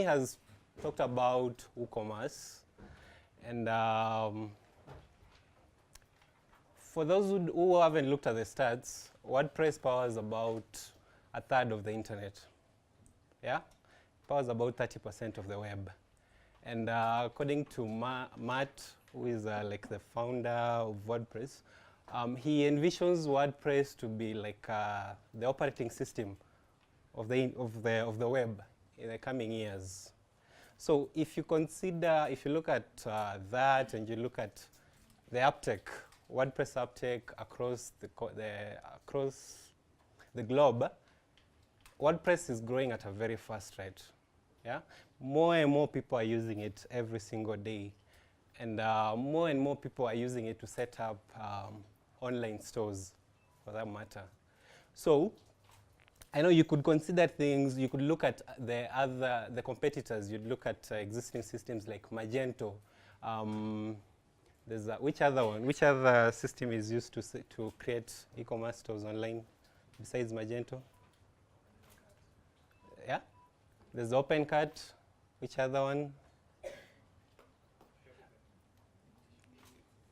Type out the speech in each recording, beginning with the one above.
has talked about WooCommerce, and for those who haven't looked at the stats, WordPress powers about a third of the internet. Yeah, powers about 30% of the web. And according to Matt, who is like the founder of WordPress, he envisions WordPress to be like the operating system of the web in the coming years. So if you consider, if you look at that, and you look at the uptake, WordPress uptake across the globe, WordPress is growing at a very fast rate. Yeah, more and more people are using it every single day, and more and more people are using it to set up online stores, for that matter. So I know you could consider things. You could look at the competitors. You'd look at existing systems like Magento. There's which other one? Which other system is used to create e-commerce stores online besides Magento? Yeah, there's OpenCart. Which other one?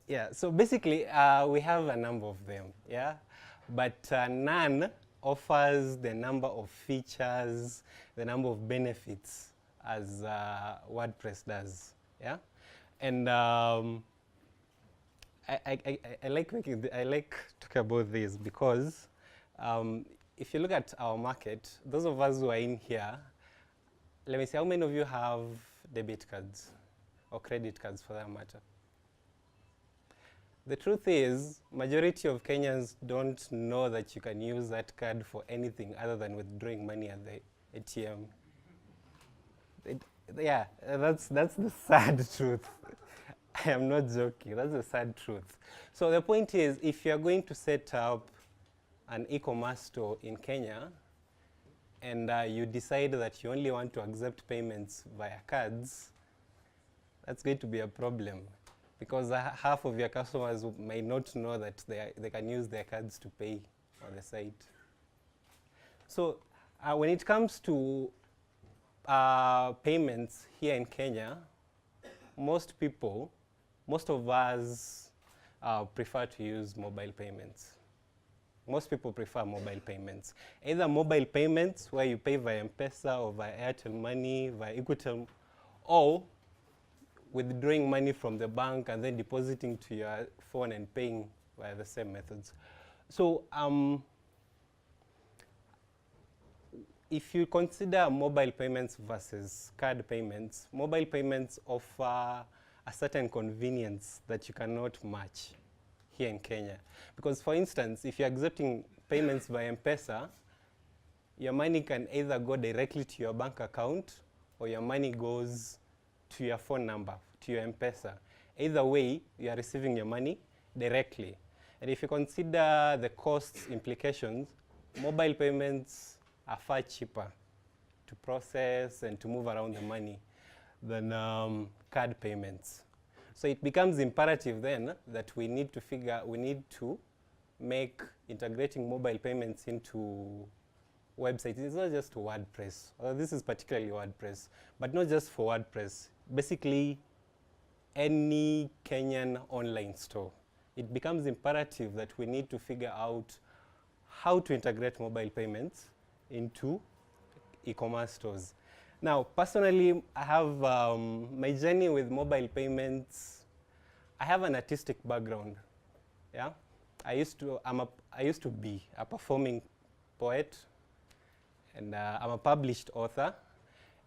Yeah. So basically, we have a number of them. Yeah, but none offers the number of features, the number of benefits as WordPress does. Yeah, and I like talking about this because if you look at our market, those of us who are in here, let me see, how many of you have debit cards or credit cards for that matter? The truth is, majority of Kenyans don't know that you can use that card for anything other than withdrawing money at the ATM. Yeah, that's the sad truth. I am not joking, that's the sad truth. So the point is, if you're going to set up an e-commerce store in Kenya, and you decide that you only want to accept payments via cards, that's going to be a problem, because half of your customers may not know that they can use their cards to pay on the site. So when it comes to payments here in Kenya, most of us prefer to use mobile payments. Most people prefer mobile payments. Either mobile payments where you pay via M-Pesa or via Airtel Money, via Equitel, or withdrawing money from the bank and then depositing to your phone and paying via the same methods. So if you consider mobile payments versus card payments, mobile payments offer a certain convenience that you cannot match here in Kenya. Because for instance, if you're accepting payments via M-Pesa, your money can either go directly to your bank account or your money goes to your phone number, to your M-Pesa. Either way, you are receiving your money directly. And if you consider the cost implications, mobile payments are far cheaper to process and to move around the money than card payments. So it becomes imperative then that we need to make integrating mobile payments into websites. It's not just WordPress. This is particularly WordPress, but not just for WordPress. Basically, any Kenyan online store. It becomes imperative that we need to figure out how to integrate mobile payments into e-commerce stores. Now, personally, I have my journey with mobile payments. I have an artistic background. Yeah, I used to be a performing poet, and I'm a published author.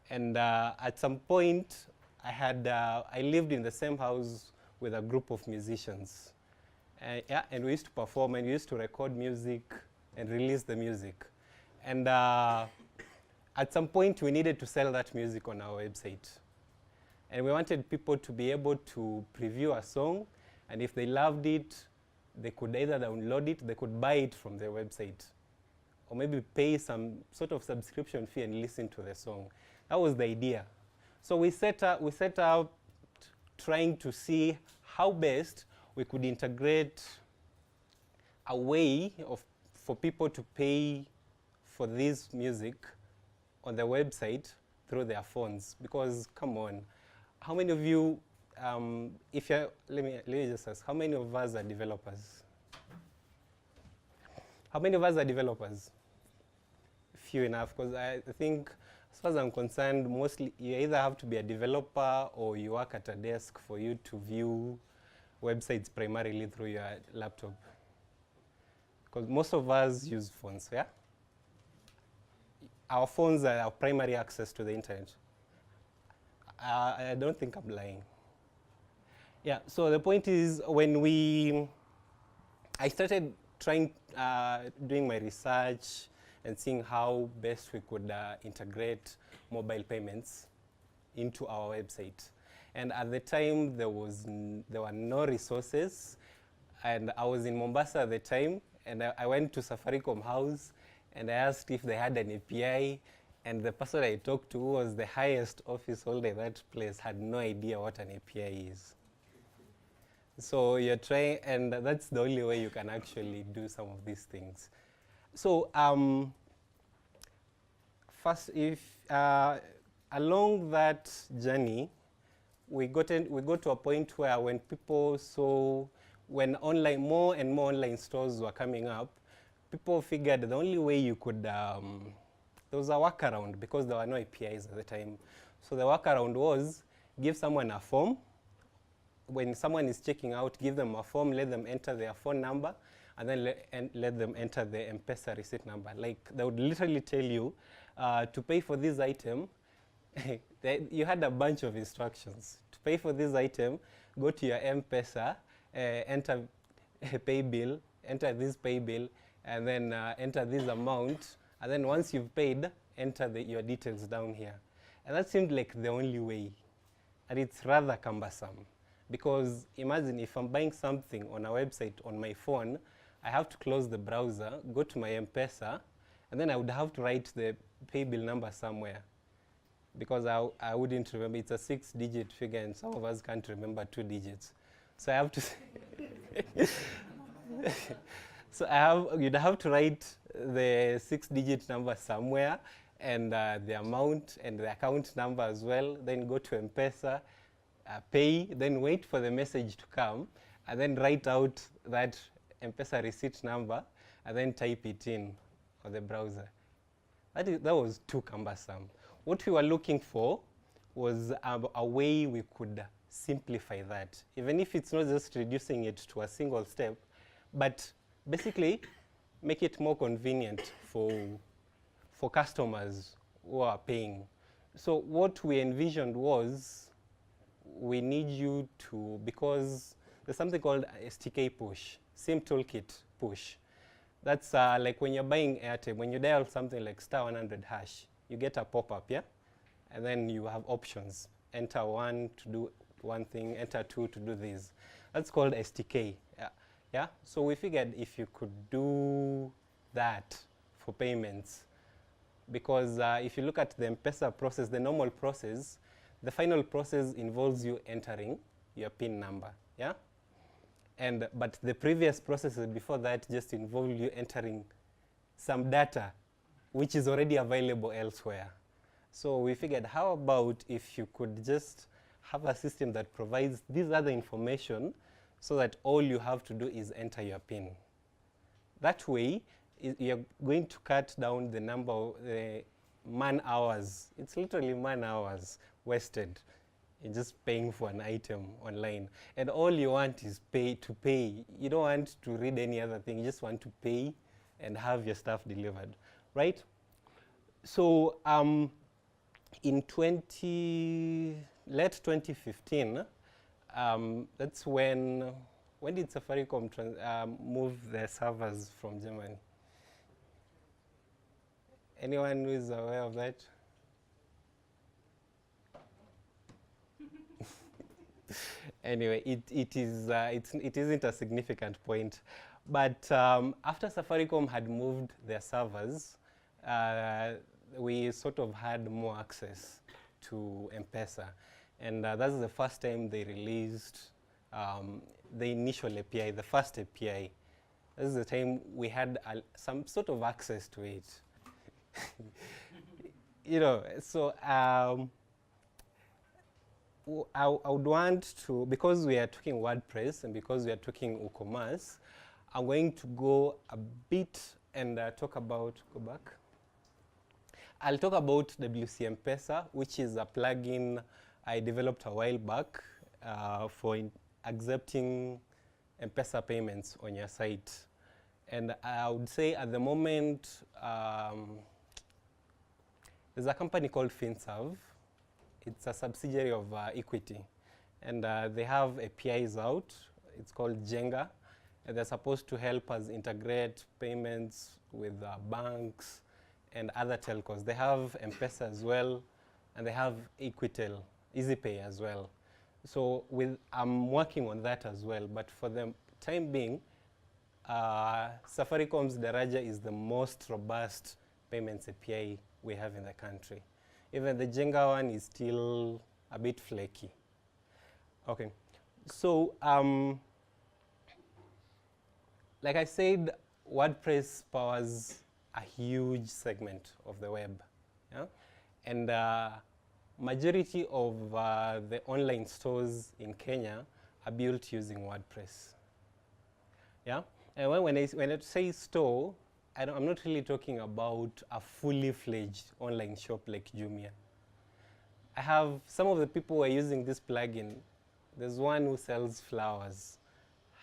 And at some point, I lived in the same house with a group of musicians. Yeah, and we used to perform, and we used to record music and release the music. And at some point, we needed to sell that music on our website. And we wanted people to be able to preview a song, and if they loved it, they could either download it, they could buy it from their website, or maybe pay some sort of subscription fee and listen to the song. That was the idea. So we set out trying to see how best we could integrate a way for people to pay for this music on the website, through their phones. Because come on, how many of you, if you're, let me just ask, how many of us are developers? How many of us are developers? Few enough, because I think, as far as I'm concerned, mostly you either have to be a developer or you work at a desk for you to view websites primarily through your laptop. Because most of us use phones, yeah? Our phones are our primary access to the internet. I don't think I'm lying. Yeah, so the point is, when I started doing my research and seeing how best we could integrate mobile payments into our website. And at the time, there were no resources, and I was in Mombasa at the time, and I went to Safaricom House, and I asked if they had an API, and the person I talked to, who was the highest office holder in that place, had no idea what an API is. So you're trying, and that's the only way you can actually do some of these things. So first, if along that journey, we got to a point where when people saw, when more and more online stores were coming up, people figured the only way you could, there was a workaround because there were no APIs at the time. So the workaround was give someone a form. When someone is checking out, give them a form, let them enter their phone number, and then let them enter the M-Pesa receipt number. Like, they would literally tell you, to pay for this item, you had a bunch of instructions. To pay for this item, go to your M-Pesa, enter a pay bill, enter this pay bill, and then enter this amount, and then once you've paid, enter your details down here. And that seemed like the only way, and it's rather cumbersome. Because imagine if I'm buying something on a website on my phone, I have to close the browser, go to my M-Pesa, and then I would have to write the pay bill number somewhere. Because I wouldn't remember, it's a 6-digit figure, and some of us can't remember 2 digits. So I have to, you'd have to write the 6-digit number somewhere, and the amount and the account number as well, then go to M-Pesa, pay, then wait for the message to come, and then write out that M-Pesa receipt number, and then type it in on the browser. That was too cumbersome. What we were looking for was a way we could simplify that, even if it's not just reducing it to a single step, but basically make it more convenient for customers who are paying. So what we envisioned was, we need you to, because there's something called STK push, SIM toolkit push. That's like when you're buying airtime, when you dial something like *100#, you get a pop-up, yeah? And then you have options. Enter 1 to do one thing, enter 2 to do this. That's called STK, yeah? So we figured if you could do that for payments, because if you look at the M-Pesa process, the normal process, the final process involves you entering your PIN number, yeah? But the previous processes before that just involve you entering some data which is already available elsewhere. So we figured, how about if you could just have a system that provides this other information so that all you have to do is enter your PIN. That way, you're going to cut down the number of man hours. It's literally man hours wasted in just paying for an item online. And all you want is to pay. You don't want to read any other thing. You just want to pay and have your stuff delivered, right? So in late 2015, that's when did Safaricom move their servers from Germany? Anyone who is aware of that? Anyway, it isn't a significant point. But after Safaricom had moved their servers, we sort of had more access to M-Pesa. And that's the first time they released the initial API, the first API. This is the time we had some sort of access to it. you know, so I would want to, because we are talking WordPress and because we are talking WooCommerce, I'm going to go a bit and talk about, go back. I'll talk about WC M-Pesa, which is a plugin I developed a while back for accepting M-Pesa payments on your site. And I would say at the moment, there's a company called FinServe. It's a subsidiary of Equity. And they have APIs out. It's called Jenga. And they're supposed to help us integrate payments with banks and other telcos. They have M-Pesa as well, and they have Equitel, EasyPay as well. So I'm working on that as well. But for the time being, Safaricom's Daraja is the most robust payments API we have in the country. Even the Jenga one is still a bit flaky. Okay, so like I said, WordPress powers a huge segment of the web, yeah? And majority of the online stores in Kenya are built using WordPress, yeah? And when I say store, I'm not really talking about a fully fledged online shop like Jumia. I have some of the people who are using this plugin. There's one who sells flowers,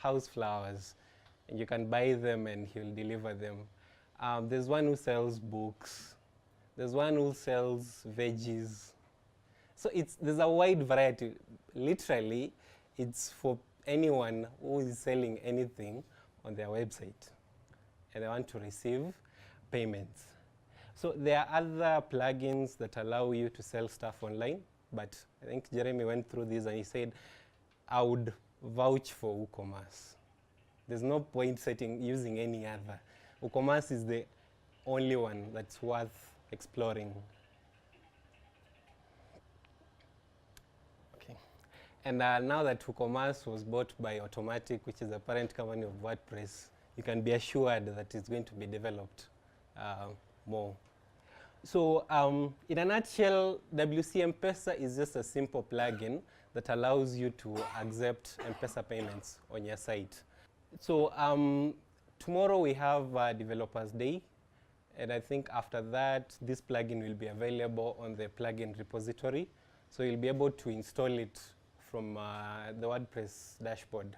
house flowers, and you can buy them and he'll deliver them. There's one who sells books. There's one who sells veggies. So there's a wide variety. Literally, it's for anyone who is selling anything on their website and they want to receive payments. So there are other plugins that allow you to sell stuff online, but I think Jeremy went through this and he said, I would vouch for WooCommerce. There's no point using any other. WooCommerce is the only one that's worth exploring. Okay. And now that WooCommerce was bought by Automatic, which is a parent company of WordPress, you can be assured that it's going to be developed more. So in a nutshell, WC M-Pesa is just a simple plugin that allows you to accept M-Pesa payments on your site. So tomorrow we have Developers Day, and I think after that, this plugin will be available on the plugin repository. So you'll be able to install it from the WordPress dashboard.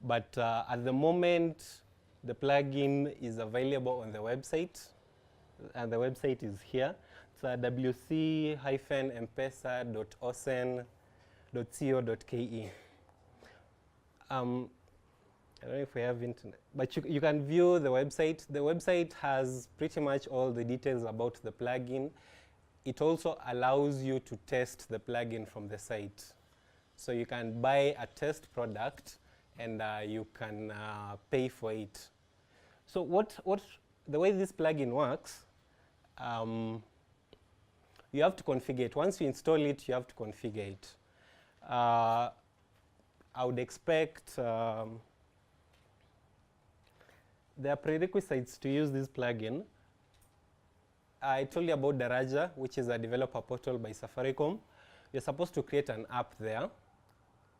But at the moment, the plugin is available on the website, and the website is here. It's wc-mpesa.osen.co.ke. I don't know if we have internet, but you can view the website. The website has pretty much all the details about the plugin. It also allows you to test the plugin from the site. So you can buy a test product and you can pay for it. So the way this plugin works, you have to configure it. Once you install it, you have to configure it. I would expect there are prerequisites to use this plugin. I told you about Daraja, which is a developer portal by Safaricom. You're supposed to create an app there.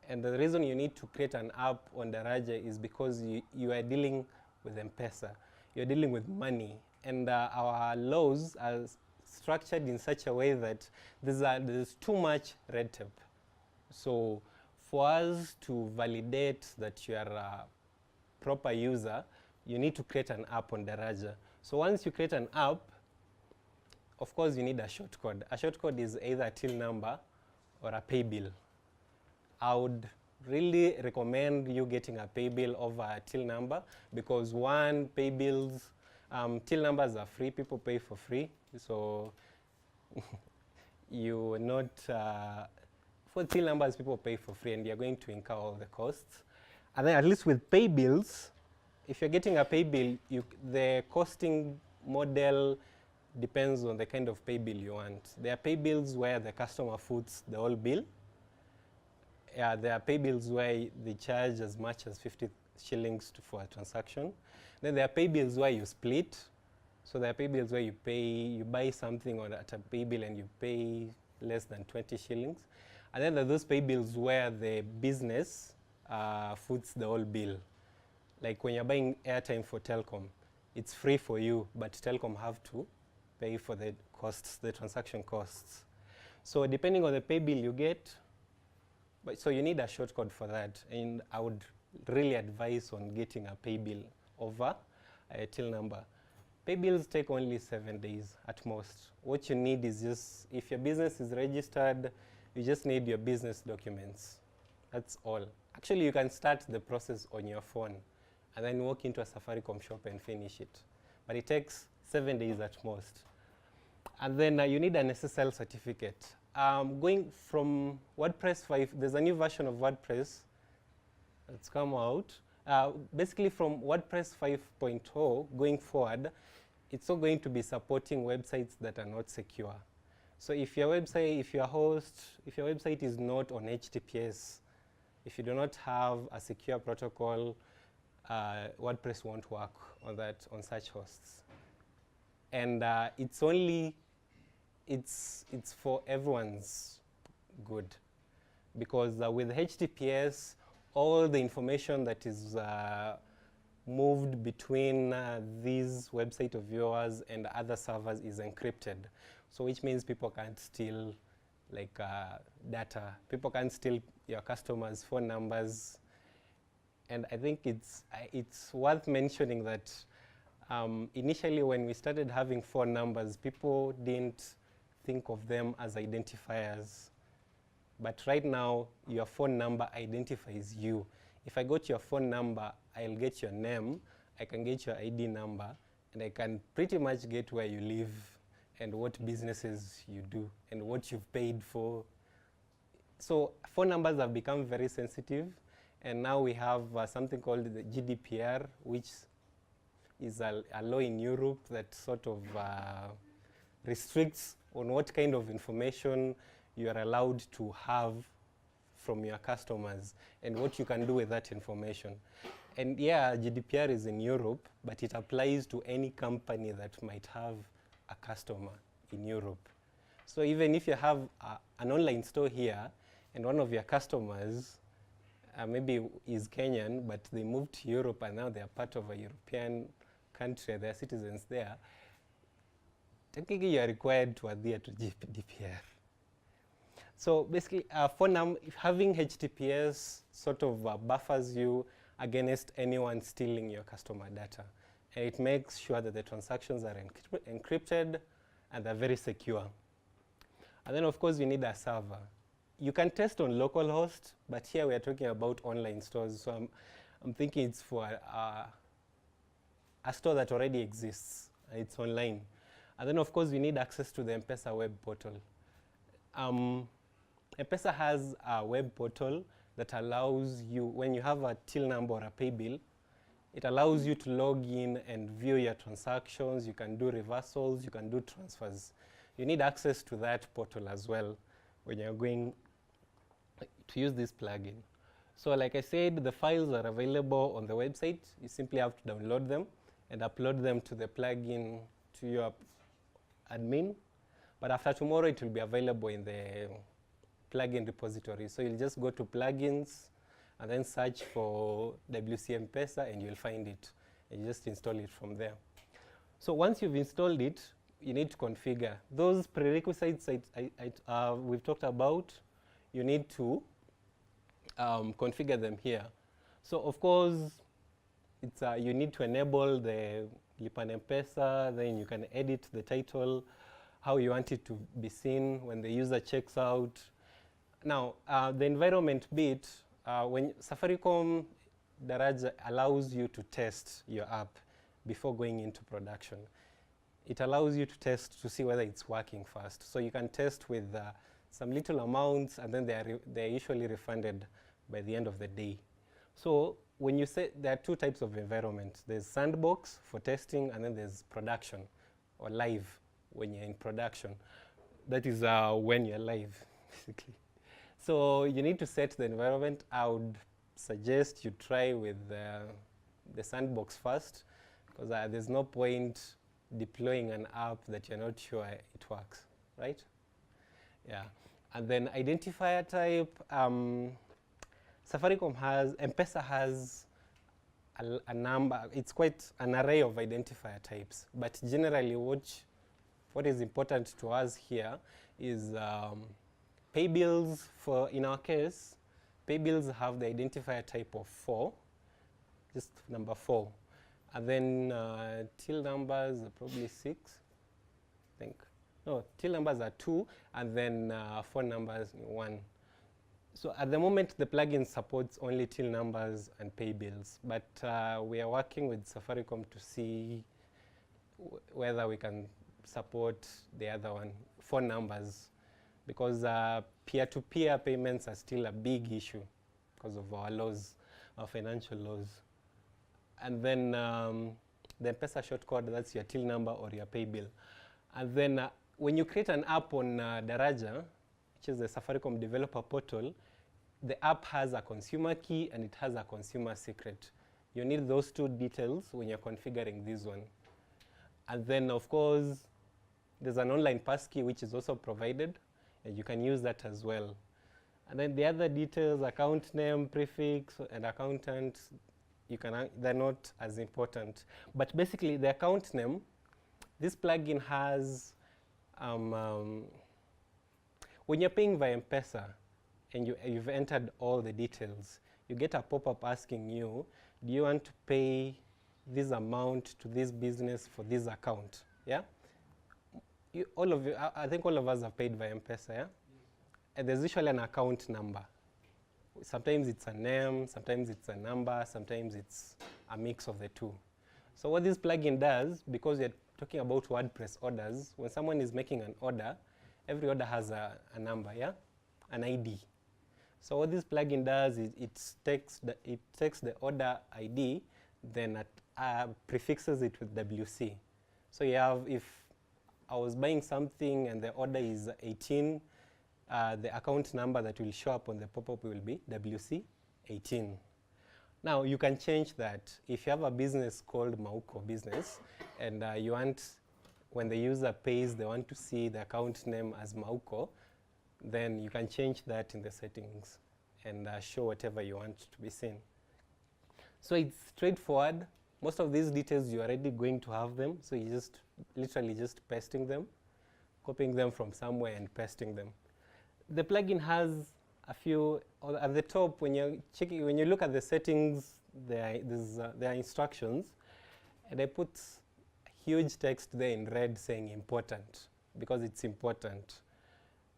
And the reason you need to create an app on Daraja is because you are dealing with M-Pesa. You're dealing with money. And our laws are structured in such a way that there's too much red tape. So for us to validate that you are a proper user, you need to create an app on Daraja. So once you create an app, of course you need a shortcode. A shortcode is either a till number or a pay bill. I would really recommend you getting a pay bill over a till number, because one, pay bills, till numbers are free, people pay for free. So you not, for till numbers people pay for free and you're going to incur all the costs. And then at least with pay bills, if you're getting a pay bill, the costing model depends on the kind of pay bill you want. There are pay bills where the customer foots the whole bill. There are pay bills where they charge as much as 50 shillings for a transaction. Then there are pay bills where you split. So there are pay bills where you buy something at a pay bill and you pay less than 20 shillings. And then there are those pay bills where the business foots the whole bill. Like when you're buying airtime for Telcom, it's free for you, but Telcom have to pay for the costs, the transaction costs. So depending on the pay bill you get, so you need a shortcode for that. And I would really advise on getting a pay bill over a till number. Pay bills take only 7 days at most. What you need is just, if your business is registered, you just need your business documents. That's all. Actually, you can start the process on your phone and then walk into a Safaricom shop and finish it. But it takes 7 days at most. And then you need an SSL certificate. Going from WordPress 5, there's a new version of WordPress that's come out. Basically from WordPress 5.0 going forward, it's not going to be supporting websites that are not secure. So if your website, if your website is not on HTTPS, if you do not have a secure protocol, WordPress won't work on that, on such hosts. And it's for everyone's good, because with HTTPS, all the information that is moved between these website of yours and other servers is encrypted. So which means people can't steal like data. People can't steal your customers' phone numbers. And I think it's worth mentioning that initially when we started having phone numbers, people didn't think of them as identifiers. But right now, your phone number identifies you. If I got your phone number, I'll get your name, I can get your ID number, and I can pretty much get where you live and what businesses you do and what you've paid for. So phone numbers have become very sensitive, and now we have something called the GDPR, which is a law in Europe that sort of restricts on what kind of information you are allowed to have from your customers and what you can do with that information. And yeah, GDPR is in Europe, but it applies to any company that might have a customer in Europe. So even if you have an online store here and one of your customers maybe is Kenyan, but they moved to Europe and now they are part of a European country, they are citizens there, technically you are required to adhere to GDPR. So basically, having HTTPS sort of buffers you against anyone stealing your customer data. And it makes sure that the transactions are encrypted and they're very secure. And then of course you need a server. You can test on localhost, but here we are talking about online stores. So I'm thinking it's for a store that already exists. It's online. And then of course you need access to the M-Pesa web portal. M-Pesa has a web portal that allows you, when you have a till number or a pay bill, it allows you to log in and view your transactions. You can do reversals, you can do transfers. You need access to that portal as well when you're going to use this plugin. So like I said, the files are available on the website. You simply have to download them and upload them to the plugin to your admin. But after tomorrow, it will be available in the plugin repository. So you'll just go to plugins and then search for WC M-Pesa and you'll find it. And you just install it from there. So once you've installed it, you need to configure. Those prerequisites we've talked about, you need to configure them here. So of course, it's, you need to enable the Lipa na M-Pesa, then you can edit the title, how you want it to be seen when the user checks out. Now, the environment bit, when Safaricom Daraja allows you to test your app before going into production. It allows you to test to see whether it's working first. So you can test with some little amounts, and then they're usually refunded by the end of the day. So when you say, there are two types of environment. There's sandbox for testing, and then there's production or live when you're in production. That is when you're live, basically. So you need to set the environment. I would suggest you try with the sandbox first, because there's no point deploying an app that you're not sure it works, right? Yeah. And then identifier type, Safaricom has, M-Pesa has a number, it's quite an array of identifier types, but generally what is important to us here is pay bills. For, in our case, pay bills have the identifier type of 4, just number 4. And then till numbers are probably 6, I think. No, till numbers are 2, and then phone numbers 1. So at the moment, the plugin supports only till numbers and pay bills, but we are working with Safaricom to see whether we can support the other one, phone numbers, because peer-to-peer payments are still a big issue because of our laws, our financial laws. And then the M-Pesa shortcode, that's your till number or your pay bill. And then when you create an app on Daraja, which is the Safaricom developer portal, the app has a consumer key and it has a consumer secret. You need those 2 details when you're configuring this one. And then, of course, there's an online passkey which is also provided, and you can use that as well. And then the other details, account name, prefix, and accountant, they're not as important. But basically, the account name, this plugin has, when you're paying via M-Pesa and you've entered all the details, you get a pop-up asking you, do you want to pay this amount to this business for this account? Yeah? All of you, I think all of us have paid via M-Pesa, yeah? And there's usually an account number. Sometimes it's a name, sometimes it's a number, sometimes it's a mix of the 2. So what this plugin does, because we're talking about WordPress orders, when someone is making an order, every order has a number, yeah? An ID. So what this plugin does is it takes the order ID, then prefixes it with WC. So you have, if I was buying something and the order is 18, the account number that will show up on the pop-up will be WC18. Now you can change that. If you have a business called Mauko business, and you want, when the user pays, they want to see the account name as Mauko, then you can change that in the settings and show whatever you want to be seen. So it's straightforward. Most of these details you're already going to have them, so you just literally just pasting them, copying them from somewhere and pasting them. The plugin has a few, at the top, when you look at the settings, there are instructions, and I put huge text there in red saying important, because it's important.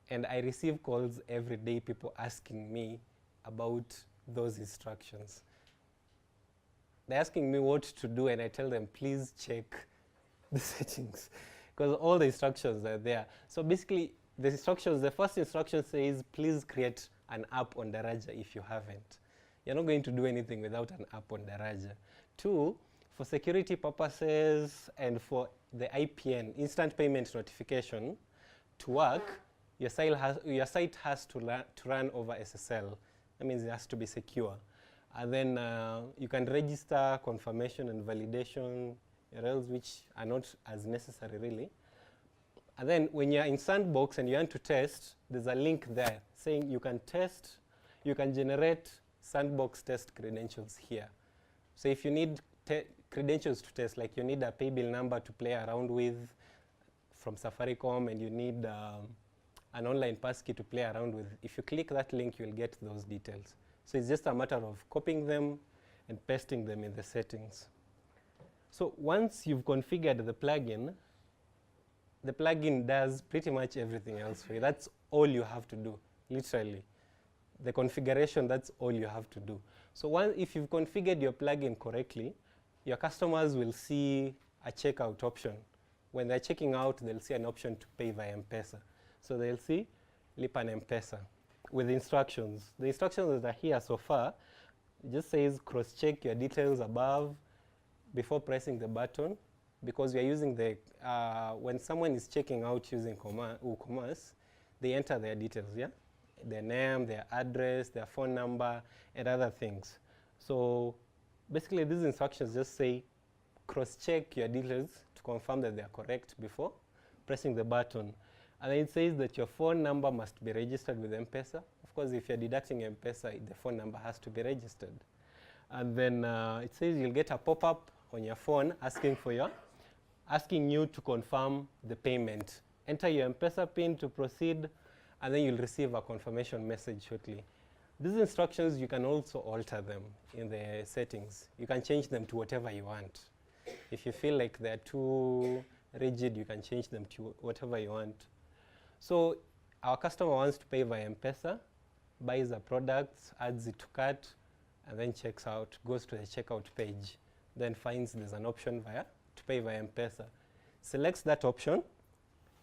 And I receive calls every day, people asking me about those instructions. They're asking me what to do, and I tell them, please check the settings, because all the instructions are there. So basically, the instructions, the first instruction says, please create an app on Daraja if you haven't. You're not going to do anything without an app on Daraja. 2, for security purposes and for the IPN, instant payment notification, to work, your site has to run over SSL. That means it has to be secure. And then you can register confirmation and validation URLs, which are not as necessary really. And then when you're in Sandbox and you want to test, there's a link there saying you can test, you can generate Sandbox test credentials here. So if you need credentials to test, like you need a pay bill number to play around with from Safaricom, and you need an online passkey to play around with, if you click that link, you'll get those details. So it's just a matter of copying them and pasting them in the settings. So once you've configured the plugin does pretty much everything else for you. That's all you have to do, literally. The configuration, that's all you have to do. So if you've configured your plugin correctly, your customers will see a checkout option. When they're checking out, they'll see an option to pay via M-Pesa. So they'll see Lipa na M-Pesa with instructions. The instructions that are here so far, it just says cross-check your details above before pressing the button, because we are using the, when someone is checking out using WooCommerce, they enter their details, yeah? Their name, their address, their phone number, and other things. So basically these instructions just say cross-check your details to confirm that they are correct before pressing the button. And then it says that your phone number must be registered with M-Pesa. Of course, if you're deducting M-Pesa, the phone number has to be registered. And then it says you'll get a pop-up on your phone asking you to confirm the payment. Enter your M-Pesa PIN to proceed, and then you'll receive a confirmation message shortly. These instructions, you can also alter them in the settings. You can change them to whatever you want. If you feel like they're too rigid, you can change them to whatever you want. So our customer wants to pay via M-Pesa, buys a product, adds it to cart, and then checks out, goes to the checkout page, then finds there's an option to pay via M-Pesa. Selects that option,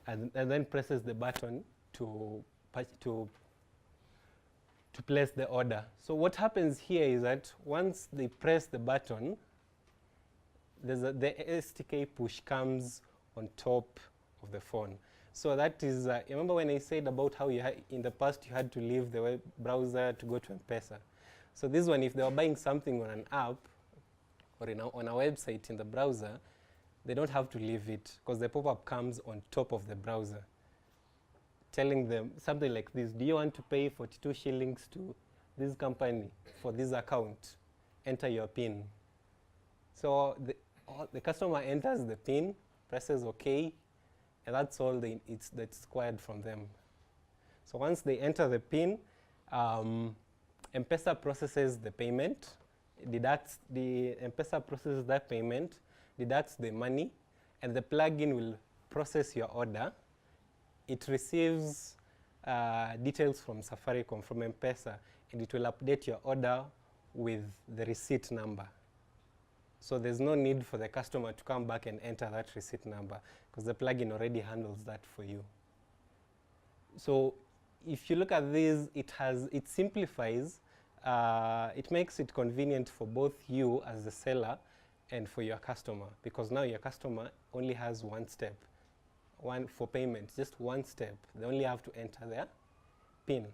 and then presses the button to place the order. So what happens here is that once they press the button, the STK push comes on top of the phone. So that is, remember when I said about how in the past you had to leave the web browser to go to M-Pesa. So this one, if they were buying something on an app or on a website in the browser, they don't have to leave it because the pop-up comes on top of the browser, telling them something like this: do you want to pay 42 shillings to this company for this account? Enter your PIN. So the customer enters the PIN, presses OK, and that's all that's required from them. So once they enter the PIN, M-Pesa processes the payment, M-Pesa processes that payment, deducts the money, and the plugin will process your order. It receives details from Safaricom, from M-Pesa, and it will update your order with the receipt number. So there's no need for the customer to come back and enter that receipt number because the plugin already handles that for you. So if you look at this, it simplifies, it makes it convenient for both you as the seller and for your customer, because now your customer only has one step. For payment, just one step. They only have to enter their PIN.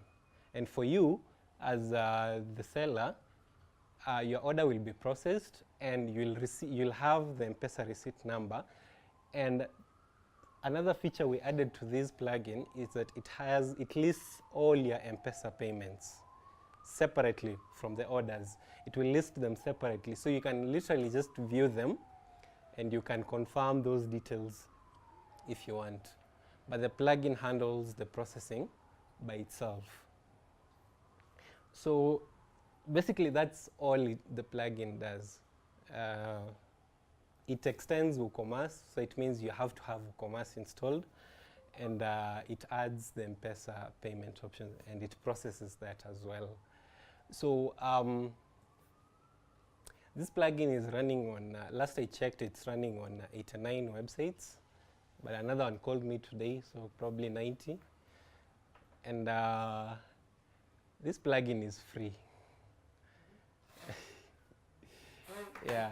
And for you, as the seller, your order will be processed, and you'll have the M-Pesa receipt number. And another feature we added to this plugin is that it lists all your M-Pesa payments separately from the orders. It will list them separately, so you can literally just view them, and you can confirm those details if you want. But the plugin handles the processing by itself. So basically that's all the plugin does. It extends WooCommerce, so it means you have to have WooCommerce installed, and it adds the M-Pesa payment option, and it processes that as well. So this plugin is running on, last I checked, it's running on 89 websites. But another one called me today, so probably 90. And this plugin is free. Yeah.